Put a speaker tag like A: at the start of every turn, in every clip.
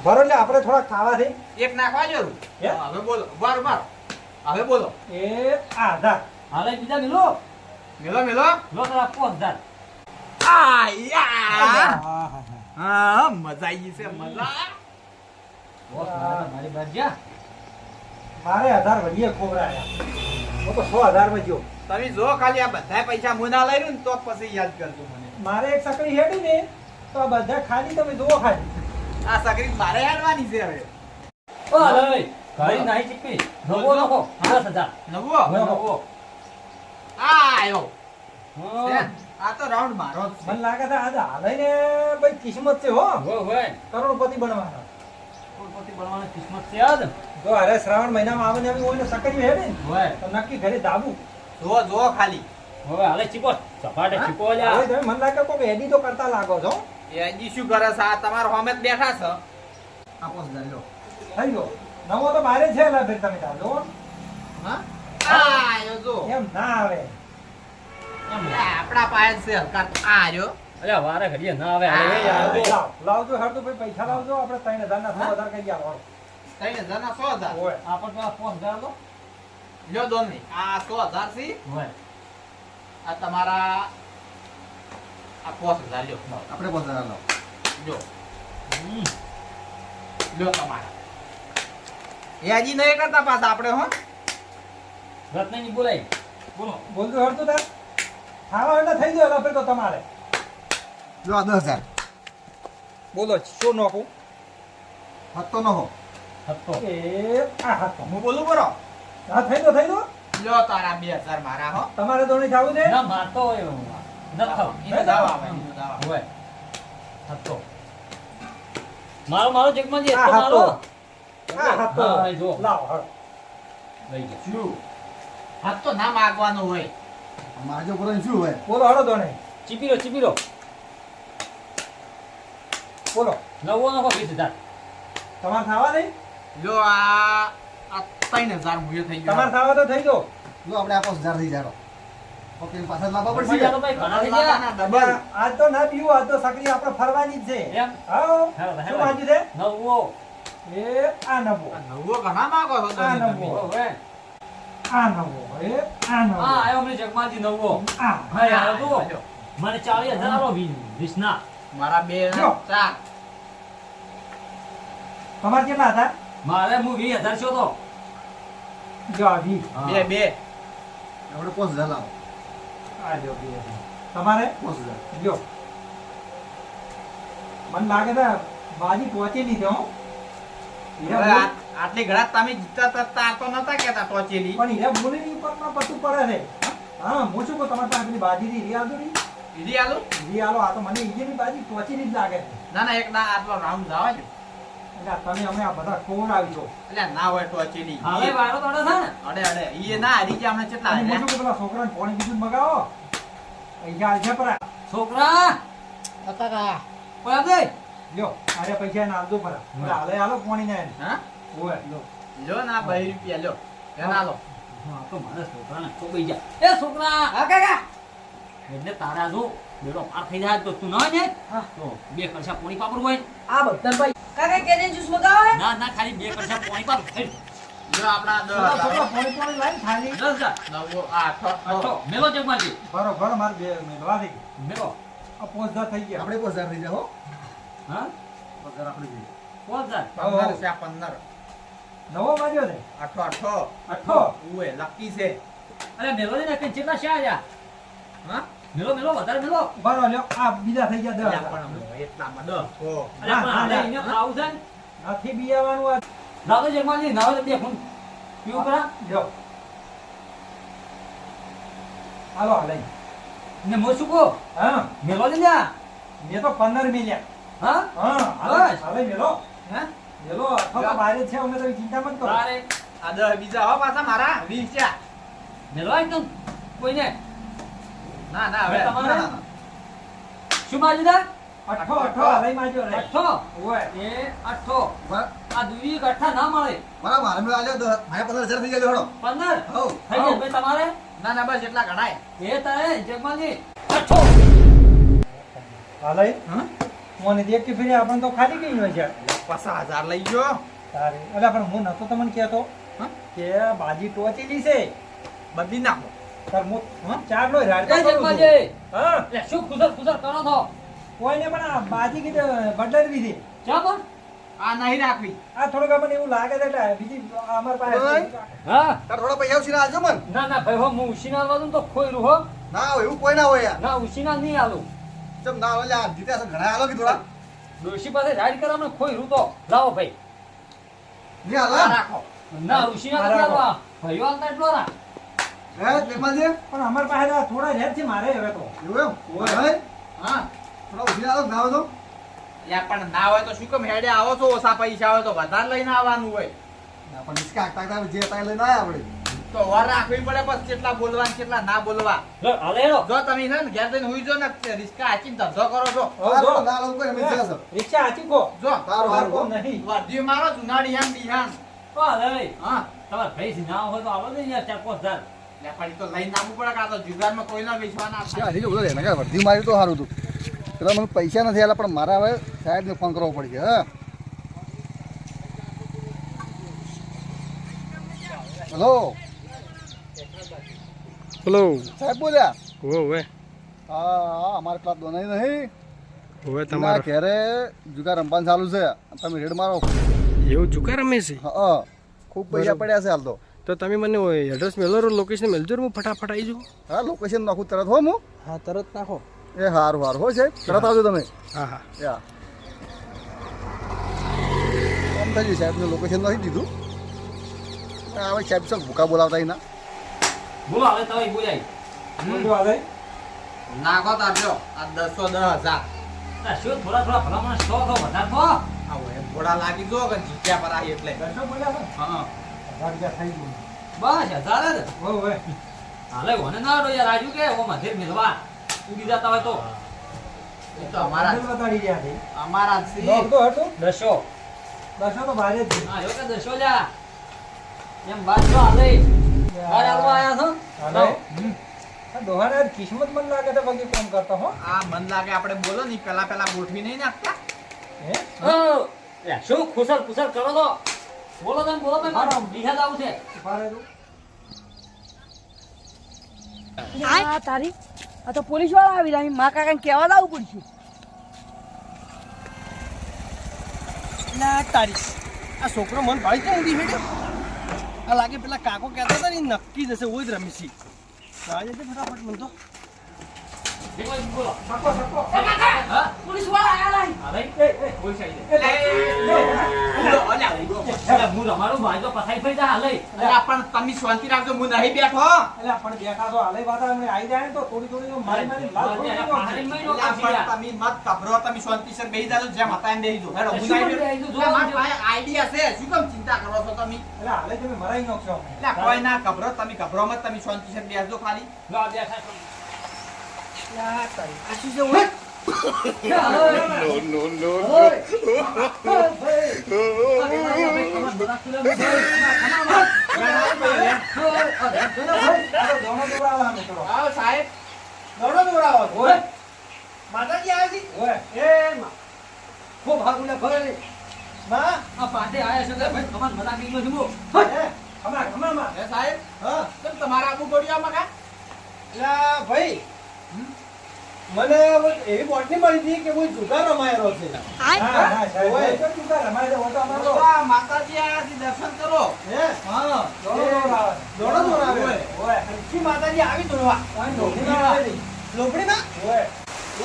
A: ભરો એટલે આપણે થોડા ખાવા દે.
B: એક નાખવા જરૂર.
A: હે?
B: હવે બોલો વાર હવે બોલો.
A: એ આધાર
C: હાલે બીજા મિલો
B: મેલો
C: લો તારા 5000
B: હા મજા આવી છે મજા.
C: બોસ મારી બાજુ જા
A: મારે 1000 વધીએ ખોબરાયા. હું તો 100,000 માં ગયો.
B: તમે જો ખાલી આ બધા પૈસા મુના લઈ રહ્યું ને તો પછી યાદ કરજો મને.
A: મારે એક સકડી હેડી ને તો આ બધા ખાલી તમે જુઓ ખાલી.
B: આ સગરી મારે હાલવાની છે હવે.
C: ઓ લઈ ગાડી નહીં ચીપી નવો નવો 10000
B: નવો
C: નવો
B: આયો.
C: હા
B: આ તો રાઉન્ડ મારો જ છે.
A: મને લાગે છે આજે હાલે ને ભાઈ કિસ્મત છે હો.
C: હોય
A: કરોડપતિ બનવાનો.
C: કરોડપતિ બનવાની કિસ્મત છે આજ
A: જો અરે શ્રાવણ મહિનામાં આવે ને એવી ઓને સકડી હેડી ને
C: હોય
A: તો નક્કી ઘરે દાબુ.
B: જો ખાલી
C: હવે હાલે ચીપો સપાટે ચીપો
A: હવે
C: લ્યા
A: તમે મને લાગે કોઈ એડી તો કરતા લાગો છો.
B: એ હજી શું કરે છે? આ તમારા સામે જ બેઠા છે. આ પોસ લો.
A: થઈ ગયો. નવો તો બારે છે લા ફેર તમે તાર જો.
B: હા આયો જો.
A: એમ ના આવે.
B: આપણા પાસે છે હલકા આયો.
C: અલ્યા વારે ઘડીએ ના આવે હાલે એ યાર
A: લાવજો હરતો ભાઈ પૈસા લાવજો આપણે 3000 ના 6000 કરી આવો.
B: 3000 ના 100,000.
A: ઓય
C: આપણ તો 5000 લો
B: લ્યો દોની. આ 100,000 છે.
C: હોય
B: આ તમારા આ 5000 લ્યો.
D: આપણે 5000 લો.
B: જો લ્યો તમારા. એ હજી નહીં કરતા પાછા આપણે હો.
C: રત્ન ની બોલાય બોલો
A: બોલજો હરતો તાર. ખાવા એટલે થઈ ગયો લા ફેર તો તમારે.
D: જો આ 10000
A: બોલો શું નોખું?
D: હતો ન હો.
C: હતો
A: એ આ હાથ.
B: હું બોલું બરો.
A: હા થઈ ગયો થઈ ગયો.
B: લ્યો તારા 2000 મારા હો.
A: તમારે તો નહીં જાવું છે.
C: ના મારતો હોય નખો
B: એનો દાવ આવે એનો દાવ આવે.
C: હોય હતો મારો જગમાં જે
A: આ
C: હતો
A: હતો.
C: મારો
A: આ હાથ તો
C: હા, જો.
A: લાવ હળ.
C: લઈ ગયા
B: શું? હાથ તો ના માગવાનું હોય.
D: મારજો કરો ને શું હોય?
A: બોલો હળો તો નહીં.
C: ચીપીરો
A: બોલો
C: નવો નખો 20000
A: તમારે ખાવા નહીં.
B: લ્યો આ 3000 મુયો થઈ ગયો.
A: તમારે ખાવા તો થઈ ગયો.
D: જો આપણે આ 5000 થઈ જાડો. ઓકે પાછળ લાવવા
C: પછી
D: પડશે.
C: ચાલો ભાઈ ઘણા થઈ ગયા
B: ડબલ.
A: આજ તો ના પીવું આજ તો સકરી આપણે ફરવાની જ છે.
C: એમ
A: આવો
C: હેલો,
A: શું બાજુ છે?
C: નવો
A: એ આ નવો.
B: નવો ઘણા માગો છો
A: આ
B: તમે.
A: નવો.
C: હવે
A: આ નવો. એ આ નવો.
C: હા આયો અમને જગમાજી નવો
A: આ
C: હા યાર તો
B: લ્યો.
C: મને 40000 આલો 20 ના
B: મારા 2
A: લ્યો.
B: 4
A: તમારે કેટલા હતા?
C: મારે હું 20000 છો તો
A: જો આ 20.
B: 2 2
D: આપણે 5000 લાવો.
A: આ જો 20. તમારે
D: 5000
A: જો મને લાગે છે બાજી પહોંચેલી છે હો. હીરા
B: હવે
A: બોલ-
B: આટલી ઘડા તમે જીતતા તા તો નતા કેતા ટોચેલી.
A: પણ હીરા બોલીની ઉપર માં પતું પડે છે. હા હું શું કહું તમારે પાસે પેલી બાજી ની હીરી આવજો ની.
B: ઈડી આલો.
A: હીરી આલો આ તો મને હીરીની બાજી પહોંચેલી જ લાગે છે.
B: ના ના એક ના આટલો રાઉન્ડ જવા દો.
A: એટલે આ તમે અમે આ બધા કોણ આવી છો.
B: એટલે ના હોય ટોચેલી.
C: હવે વારો તોડે છે ને
B: અડે અડે ઈ ના હરી ગયા અમને કેટલા
A: અને હું
B: હાર્યા?
A: શું કહું પેલા છોકરાને પાણી બીજું મગાવો. પૈસા આલશે પરા.
C: છોકરા ઓય દે
A: લ્યો આરે પૈસા એને આલજો પરા.
C: હા.
A: હાલે હાલો પાણી ને એને.
B: હા
A: ઓય લો.
B: લ્યો ના 2 રૂપિયા લ્યો. એના લો.
C: હા તો મારા છોકરાને ખોબાઈ જા એ છોકરા
B: હા કાકા.
C: એટલે તારા જો બેડો પાર થઈ જાય તો તું ના હોય ને
B: હા.
C: તો 2 કળશા પાણી પાપડ હોય
B: આ બધા ભાઈ
E: કાકા કેરી જ્યુસ મગાવો
C: ના ના ખાલી 2 કળશા પાણી પાપડ
B: લ્યો આપણા
A: છોકરા
B: 10
A: છોકરા પાણી પાણી લાવીને ખાલી.
C: 10000
B: નવો આ
C: અઠો મેલો જગમાજી
A: ભરો ભરો મારે બે મેળવા દે.
C: મેલો
A: આ 5000 થઈ ગયા.
D: આપણે 5000 થઈ જાય હો.
C: હા
D: 5000 આપણે જોઈએ.
C: 5000
B: 15 છે 15
A: નવો માર્યો છે.
B: આઠો આઠો
A: અઠ્ઠો.
B: ઉએ લકી છે.
C: અરે મેલો ને કે કેટલા છે આયા
B: હા
C: મેલો વધારે મેલો
A: ભરો લ્યો આ બીજા થઈ ગયા 10,000.
B: અલ્યા પણ એટલામાં 10 ઓ
C: અરે પણ હાલે એને ખાવું છે ને
A: નથી બિયાવાનું આ.
C: લાવો જગમાજી નાવો દે ફોન પીવું કરા
A: લ્યો હાલો હાલે.
C: ને મો શું કહો
A: હા
C: મેલો ને લ્યા
A: મેં તો 15 મિલ્યા.
C: હા
A: હા હાલે
C: બસ.
A: હાલે મેલો.
C: હે
A: મેલો અઠો તો બહાર જ છે અમે તો ચિંતા મત કરો.
C: તારે
B: આ 10 બીજા હો પાછા મારા 20 છે.
C: મેલો એકદમ કોઈને
B: ના ના હવે
C: હવે તમારે?
B: ના, ના, ના.
C: શું મારી દા
A: અઠો અઠો હાલે મારજો રે.
C: અઠો
A: ઓય
C: એ અઠો
D: બરાબર.
C: આ દુઈ અઠા ના મળે
D: બરાબર મારે મેં આલ્યો 10. મારે 15000 થઈ જાય હળો.
C: 15
D: હો.
C: થઈ જાય ભાઈ તમારે
B: ના ના બસ એટલા ગણાય.
C: એ તારે જગમાજી અઠો
A: હાલે
B: હા
A: મને દેખ કે ફરી આપણને તો ખાલી કઈ હોય છે.
B: 50,000 લઈ ગયો.
A: તારે અલ્યા પણ હું નતો તમને કહેતો
B: હા?
A: કે બાજી ટોચેલી છે
B: બદલી નાખો.
A: તાર હું ચાર નો રાડ
C: એ જગમાજી
A: હા
C: એટલે શું ખુસર ખુસર કરો છો
A: કોઈને પણ આ બાજી કીધું બદલાવી દીધી
C: ચા પણ
B: આ નહીં રાખવી.
A: આ થોડુંક મને એવું લાગે છે એટલે બીજી અમાર પાસે
C: હા
D: તાર થોડા પૈસા ઉછીના આલજો મન
C: ના ના ભાઈ હો હું ઉશીના વાળું તો ખોયરું હો
D: ના હોય એવું કોઈ ના હોય યાર
C: ના ઉશીના નહીં આલું
D: ચમ ના હોય યાર જીત્યા છે ઘણા આલો કે થોડા
C: ડોશી પાસે રાઈડ કરવા ખોયરું તો લાવો ભાઈ
D: ની
B: આ
D: આલો
B: રાખો.
C: ના ઉશીના નથી આલવા ભાઈઓ આલતા એટલો રા
D: હે જગમાજી
A: પણ અમાર પાસે તો થોડા રેત છે મારે હવે તો
D: એવું એમ હોય
B: હા.
D: થોડા ઉછીના આલો ના હોય તો
B: યા પણ ના હોય તો શું કેમ હેડે આવો છો? ઓછા પૈસા હોય તો વધારે લઈને આવવાનું હોય.
D: ના પણ ઈસકા આકતા જે તાઈ લઈને આયા આપણે
B: તો વાર રાખવી પડે બસ કેટલા બોલવા ને કેટલા ના બોલવા.
C: લો હાલે હેલો
B: જો તમે છે ને ઘેર જઈને હુઈ જો ને રિસ્કા હાચીને ધંધો કરો છો.
A: હવે જો
D: ના આલો કોઈ અમે છે સર
A: રિક્ષા હાચી કો
B: જો
D: સારું
A: માર
D: સારું
A: કોમ નહીં
B: વર્ધી મારો જુનાડી હેમ બિહાન.
C: ઓ હાલે
B: હા.
C: તમારે ભાઈ થી ના હોય તો આવો ને યાર 4-5
B: લે પણ ઈ તો લઈને આવવું પડે કે આ તો જુગારમાં કોઈના વિશ્વાસ ના
D: યાર એ બોલો એને કે વર્ધી મારી તો સારું હતું પેલા મને પૈસા નથી આલા પણ મારા હવે સાહેબને ફોન કરવો પડશે હા હેલો
E: હેલો
D: સાહેબ બોલ્યા
E: ઓવે
D: હા અમારે પેલા દોનાઈ નહીં
E: ઓવે
D: તમારા
E: તમારો
D: ઘરે જુગાર રમવાનું ચાલુ છે તમે રેડ મારો
E: એવું ચૂકા રમે છે
D: હા ખૂબ પૈસા પડ્યા છે હાલ
E: તો તમે મને એડ્રેસ મેલો લોકેશન મેલજો હું ફટાફટ આવી જાઉં
D: હા લોકેશન નાખું તરત હો હું
E: હા તરત નાખો
D: એ સારું સારું હો સાહેબ તરત આવજો તમે
E: હા હા
D: યા આમ થઈ ગયું સાહેબનું લોકેશન નથી દીધું હવે સાહેબ સર ભૂકા બોલાવતા ના
C: બોલો હવે તમે બોલાય
A: બોલજો હવે
B: નાખો તારજો આ 10,000.
C: આ શું થોડા થોડા ભલામણ 100 તો વધારે તો
B: આવો એમ ઘોડા લાગી જો કે જીત્યા પર આવી એટલે.
A: દર્શો બોલ્યા ને
B: હા.
A: 1000 થઈ ગયું
C: બસ 1000 જ
A: હો હવે
C: હાલે મને ના ડો યાર રાજુ કે ઓ મધેર મેલવા ઉડી જતા હોય તો
B: એ તો અમારા જ.
A: બતાડી ગયા છે
B: અમારા જ છે.
A: લોક તો હતું
C: દશો
A: દર્શો તો ભારે જ છે
C: હા જો કે દશો લ્યા એમ વાત તો હાલે બાર હાલવા આયા છો
A: હાલો આ દોહાને આજ કિસ્મત મન લાગે તો બાકી કામ કરતો હો
B: આ મન લાગે આપણે બોલો ને પેલા ગોઠવી નહીં નાખતા.
A: હે
C: ઓ એ શું ખુસર ખુસર કરો તો બોલો તમે મારો બિહાદ આવું છે
A: ભારે તું
F: આ તારી આ તો પોલીસ વાળા આવી રહ્યા મા કાકાને કહેવા લાવવું પડશે
E: ના તારી આ છોકરો મન ભાઈ ક્યાં ઊંધી હેડ્યો આ લાગે પેલા કાકો કહેતા હતા ને નક્કી જશે ઓય જ રમીશી આજે તે ફટાફટ મન તો
C: બોલો
A: સકો સકો
C: હા
F: પોલીસ વાળા આવ્યા
C: હાલે
A: એ
C: બોલ સાઈડ
B: અલ્યા,
C: એટલે હું તમારું ભાઈ તો પથાઈ ફઈ જા હાલે
B: અલ્યા, પણ તમે શાંતિ રાખજો હું નહીં બેઠો.
A: એટલે પણ બેઠા તો હાલે વાત અમે આવી જાય ને તો થોડી થોડી મારી મારી લાલ થોડી થોડી
C: પાણી મહિનો
B: અલ્યા, પણ તમે મત ગભરો, તમે શાંતિસર બેસી જાજો, જેમ હતા એમ બેસી જાઓ. હેડો, હું નહીં બેઠો. અલ્યા, મારા પાસે આઈડિયા છે, શું કેમ ચિંતા કરો છો તમે?
A: એટલે હાલે તમે મરાઈ નાખશો અમને.
B: અલ્યા, કોઈ ના ગભરો, તમે ગભરો મત, તમે શાંતિસર બેસજો ખાલી.
C: લો દેખાય
E: આ શું છે ઓય
A: દોણો દોડાવા અમે ચલો.
B: આવો સાહેબ.
A: દોણો દોડાવો. ઓય
B: માતાજી આવે છે?
A: ઓય
C: ખૂબ ભાગુલે ભાઈ
A: માં
C: આ પાટે આયા છે ભાઈ તમાર મનાકી નો જમો
A: હમણાં હમણાં
B: હે સાહેબ?
A: હા
B: કેમ તમારા આબુ ગોળિયામાં કા?
A: એટલે ભાઈ મને એવી બોટની મળી હતી કે કોઈ જુગાર રમાયેલો છે હા હા સાહેબ ઓય તો જુગાર રમાયેલો હતો અમારો
B: આ માતાજી આયા છે, દર્શન કરો.
A: હે
B: હા.
A: દોડો દોડાવે ઓય
B: જી માતાજી આવી દોડવા.
A: કોઈ નોકરી ના આવે
B: લોબડીમાં?
A: ઓય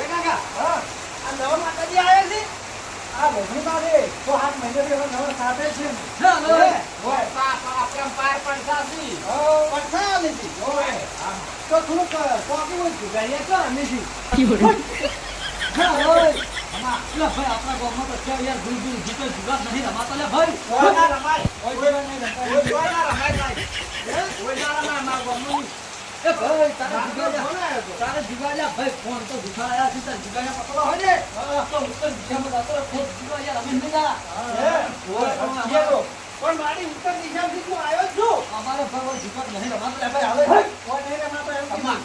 B: એ કાકા,
A: હા
B: આ નવા માતાજી આયા છે?
A: આ નોકરી માં રે તો હાથ મહિને થી નવા સાથે છે
B: ઓય, આપણે પાર પડતા છી.
A: ઓ
B: પડતા આવી છી.
A: ઓય
B: તો થોડુંક કોકી હોય જુગારીયા છો અમે છી.
C: હા ઓય અમા લે ભાઈ આપણા ગામમાં તો ક્યાં યાર ગુલ ગુલ જીતો જુગાર નહીં રમાતો લે ભાઈ
B: ઓય ના રમાય.
A: ઓય નહીં રમાય.
B: ઓય ના રમાય ભાઈ. હે? ઓય ના રમાય, મારા ગામમાં.
C: એ ભાઈ તારે
B: ના,
C: જુગાર
B: કોણ આવ્યો તો?
C: તારે જુગાર ભાઈ ફોન તો દુખાયા છે તારે જુગાર પકડો હોય ને તો ઉત્તર દિશામાં જતો રહે, ખોટ જુગાર યાર અમે નહીં જા
A: હે ઓય તો
B: પણ મારી ઉત્તર દિશામાંથી તું આવ્યો જ છું.
C: અમારે ભાઈ જુગાર નહીં રમાતો લે ભાઈ
A: હવે
C: હવે
A: ઓય નહીં રમાતો એમ
B: અમ્મા.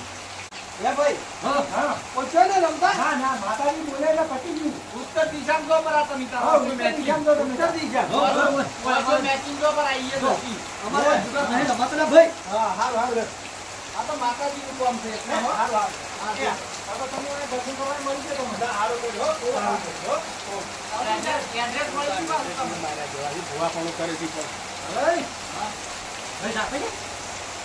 A: એ ભાઈ
C: હા.
A: હા ઓછો ને રમતા
E: ના ના માતાજી બોલે એટલે પતી ગયું
B: ઉત્તર દિશામાં જો પર આ તમે
E: હા
B: તારો
E: ઉત્તર
B: મેચિંગ
E: દિશામાં જો તમે.
A: ઉત્તર દિશા
C: હો, બરોબર.
B: કોઈ મેચિંગ જો પર આઈએ
C: જો.
B: નથી
C: અમારે જુગાર નહીં રમાતા ને ભાઈ.
A: હા હારું હારું
B: આ તો માતાજીનું કામ છે એટલે હો.
A: હારું હારું
B: હા,
A: એ, આ તો તમને અહીંયા દર્શન કરવા મળી છે તમને હારું કર્યું હો બહુ સારું કર્યું હો
B: એડ્રેસ મળી ગયું તમને.
C: ભાઈ, સાથે છે?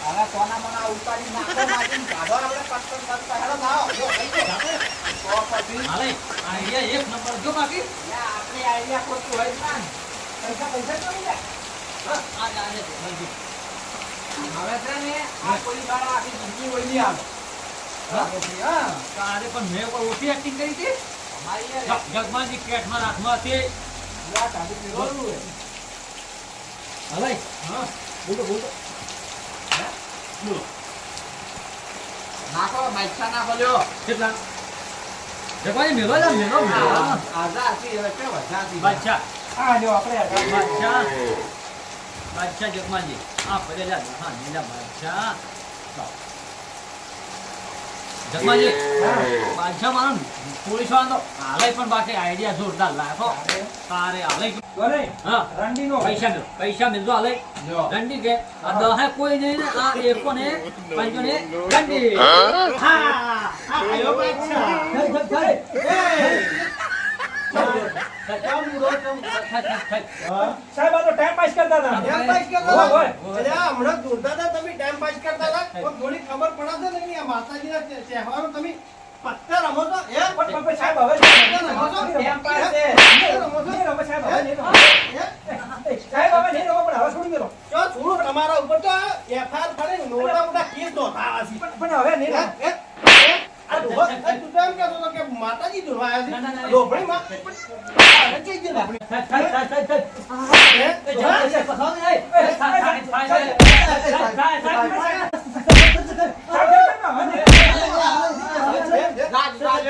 B: હવે કોના મના ઉતારી નાખો માગીને કાઢો આપણે પટકન કરતા હેડો થાઓ. જો લઈ જાઓ. તો પછી
C: હાલે, આઈડિયા એક નંબર જો બાકી.
B: યા આપણી આઈડિયા ખોટું હોય જ ના ને. પૈસા પૈસા જોઈ લે.
C: હા, આજે ભાઈ.
B: હવે છે ને આ કોઈ દાડા આખી જિંદગી હોય નહીં આવે.
C: હા?
A: હા
C: તારે પણ મેં કોઈ ઓછી એક્ટિંગ કરી હતી
B: અમારી યાર
C: જગમાનજી કેટમાં હાથમાં હતી.
B: યા કાઢી પીવાનું હોય.
C: હાલે,
A: હા બોલો બોલો
B: નાખો બાદશાહ નાખો લ્યો.
C: કેટલા જગમાનજી મેલો જા મેલો
B: આ આઝાદી હવે કેવો આઝાદી.
C: બાદશાહ
E: હા જો આપણે
C: બાદશાહ બાદશાહ જગમાનજી આ પડેલા હા નીલા બાદશાહ જગમાનજી બાદશાહ મારો પોલીસ વાળો હાલે પણ બાકી આઈડિયા જોરદાર લાયો તારે હાલે
E: બોલે
C: હા
E: રંડીનો
C: પૈસા મિલજો હાલે
B: જો.
C: રંડી કે આ દહે કોઈ નહીં ને આ એકો ને પાંચો ને રંડી
A: હા આયો બાદશાહ કેમ મુરો કેમ
E: સાહેબ આ તો ટાઈમ પાસ કરતા હતા
A: ટાઈમ પાસ કરતા
E: હોય,
A: હતા?
E: હોય.
A: અરે આ હમણાં દોડતા હતા તમે ટાઈમ પાસ કરતા હતા પણ થોડી ખબર પડે છે ને કે આ માતાજીના તહેવારો તમે પત્તા રમો છો એ
E: પણ સાહેબ હવે
A: પત્તા રમો છો
B: ટાઈમ પાસ છે.
A: રમો છો
E: નહીં રમો સાહેબ હવે નહીં રમો.
A: એ?
E: સાહેબ હવે નહીં રમો પણ હવે છોડી મેલો
A: જો થોડું તમારા ઉપર તો એફઆઈઆર ફાડે મોટા મોટા કેસ નોંધાવા છે
E: પણ હવે નહીં રમો.
A: આ ડોહો, તું તો એમ કહેતો હતો કે માતાજી ધોવાયા
C: ના, ના, ના.
A: છે ડોબળીમાં પણ જઈ ગઈ ડોબળી. હે? ડોહા?
B: રાજ રાજ